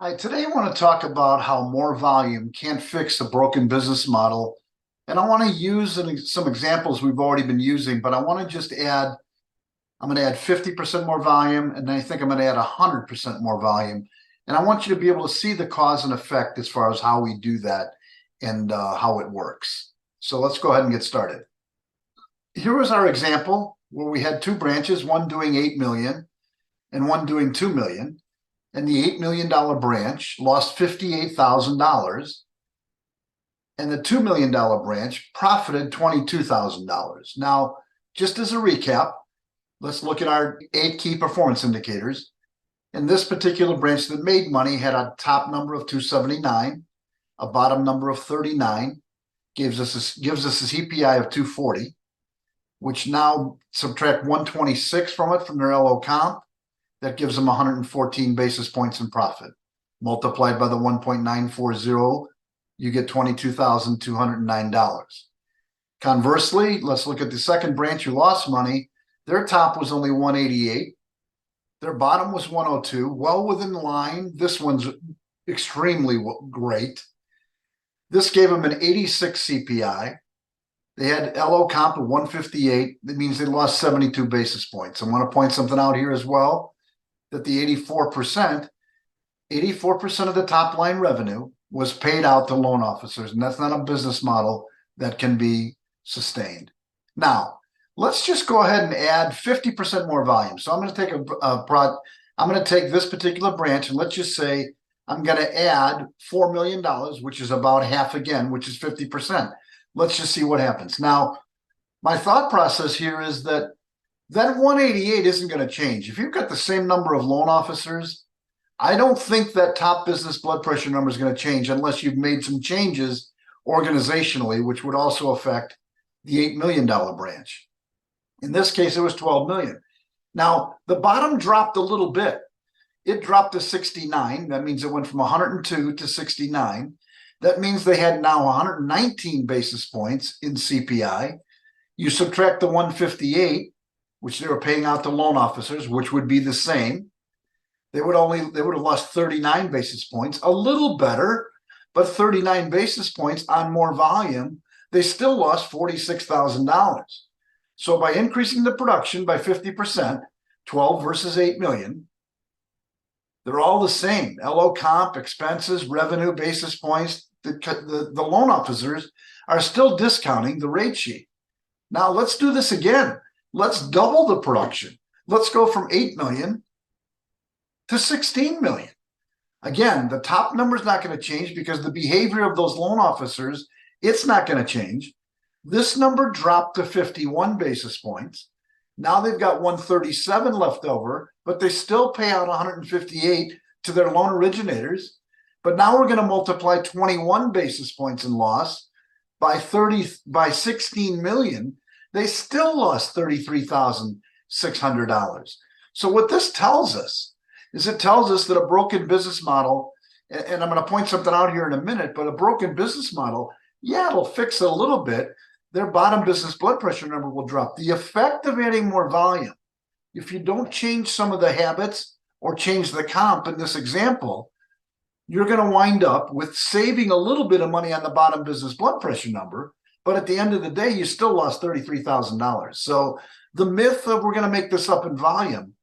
Today I want to talk about how more volume can't fix a broken business model. And I want to use some examples we've already been using, but I want to just add, I'm going to add 50% more volume, and I think I'm going to add 100% more volume. And I want you to be able to see the cause and effect as far as how we do that and how it works. So let's go ahead and get started. Here was our example where we had two branches, one doing 8 million and one doing 2 million. And the $8 million branch lost $58,000, and the $2 million branch profited $22,000. Now, just as a recap, let's look at our 8 key performance indicators. And this particular branch that made money had a top number of 279, a bottom number of 39, gives us a CPI of 240, which now subtract 126 from it from their LO comp. That gives them 114 basis points in profit. Multiplied by the 1.940, you get $22,209. Conversely, let's look at the second branch who lost money. Their top was only 188. Their bottom was 102, well within line. This one's extremely great. This gave them an 86 CPI. They had LO comp of 158. That means they lost 72 basis points. I want to point something out here as well, that the 84% of the top line revenue was paid out to loan officers, and that's not a business model that can be sustained. Now, let's just go ahead and add 50% more volume. So I'm going to take I'm going to take this particular branch, and let's just say I'm going to add $4 million, which is about half again, which is 50%. Let's just see what happens. Now, my thought process here is that 188 isn't going to change. If you've got the same number of loan officers, I don't think that top business blood pressure number is going to change unless you've made some changes organizationally, which would also affect the $8 million branch. In this case, it was 12 million. Now, the bottom dropped a little bit. It dropped to 69. That means it went from 102 to 69. That means they had now 119 basis points in CPI. You subtract the 158, which they were paying out to loan officers, which would be the same. They would have lost 39 basis points, a little better, but 39 basis points on more volume, they still lost $46,000. So by increasing the production by 50%, 12 versus 8 million, they're all the same. LO comp, expenses, revenue, basis points. The loan officers are still discounting the rate sheet. Now let's do this again. Let's double the production. Let's go from 8 million to 16 million. Again, the top number is not going to change because the behavior of those loan officers, it's not going to change. This number dropped to 51 basis points. Now they've got 137 left over, but they still pay out 158 to their loan originators. But now we're going to multiply 21 basis points in loss by 16 million. They still lost $33,600. So what this tells us is it tells us that a broken business model, and I'm going to point something out here in a minute, but a broken business model, yeah, it'll fix it a little bit. Their bottom business blood pressure number will drop. The effect of adding more volume, if you don't change some of the habits or change the comp in this example, you're going to wind up with saving a little bit of money on the bottom business blood pressure number. But at the end of the day, you still lost $33,000. So the myth of we're going to make this up in volume,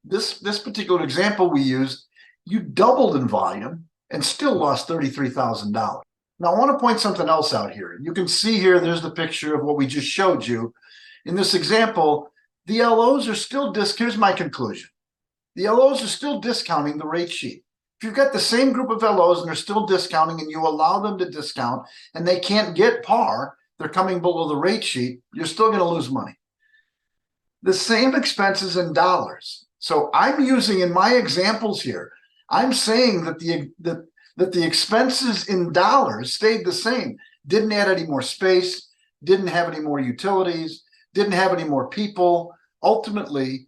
this particular example we used, you doubled in volume and still lost $33,000. Now, I want to point something else out here. You can see here, there's the picture of what we just showed you. In this example, the LOs are still here's my conclusion. The LOs are still discounting the rate sheet. If you've got the same group of LOs and they're still discounting and you allow them to discount and they can't get par, they're coming below the rate sheet, you're still going to lose money. The same expenses in dollars. So I'm using in my examples here, I'm saying that the expenses in dollars stayed the same, didn't add any more space, didn't have any more utilities, didn't have any more people. Ultimately,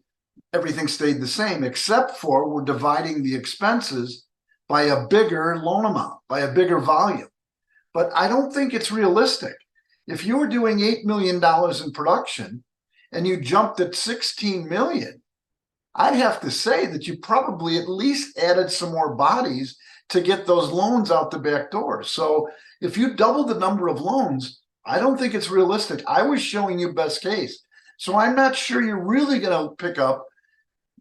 everything stayed the same, except for we're dividing the expenses by a bigger loan amount, by a bigger volume. But I don't think it's realistic. If you were doing $8 million in production and you jumped at 16 million, I'd have to say that you probably at least added some more bodies to get those loans out the back door. So if you double the number of loans, I don't think it's realistic. I was showing you best case. So I'm not sure you're really going to pick up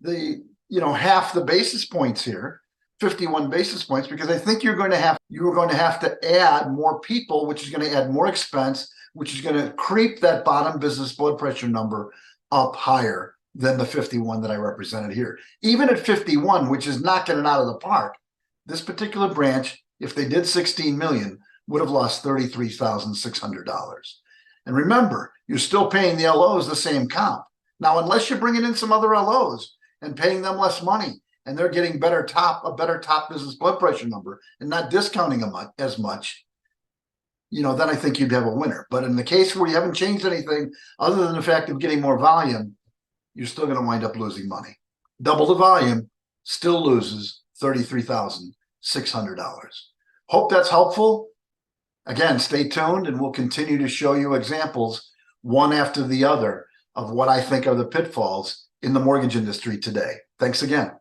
the, half the basis points here, 51 basis points, because I think you're going to have to add more people, which is going to add more expense, which is going to creep that bottom business blood pressure number up higher than the 51 that I represented here. Even at 51, which is knocking it out of the park, this particular branch, if they did 16 million, would have lost $33,600. And remember, you're still paying the LOs the same comp. Now, unless you're bringing in some other LOs and paying them less money, and they're getting a better top business blood pressure number and not discounting them as much, then I think you'd have a winner. But in the case where you haven't changed anything other than the fact of getting more volume, you're still going to wind up losing money. Double the volume, still loses $33,600. Hope that's helpful. Again, stay tuned and we'll continue to show you examples one after the other of what I think are the pitfalls in the mortgage industry today. Thanks again.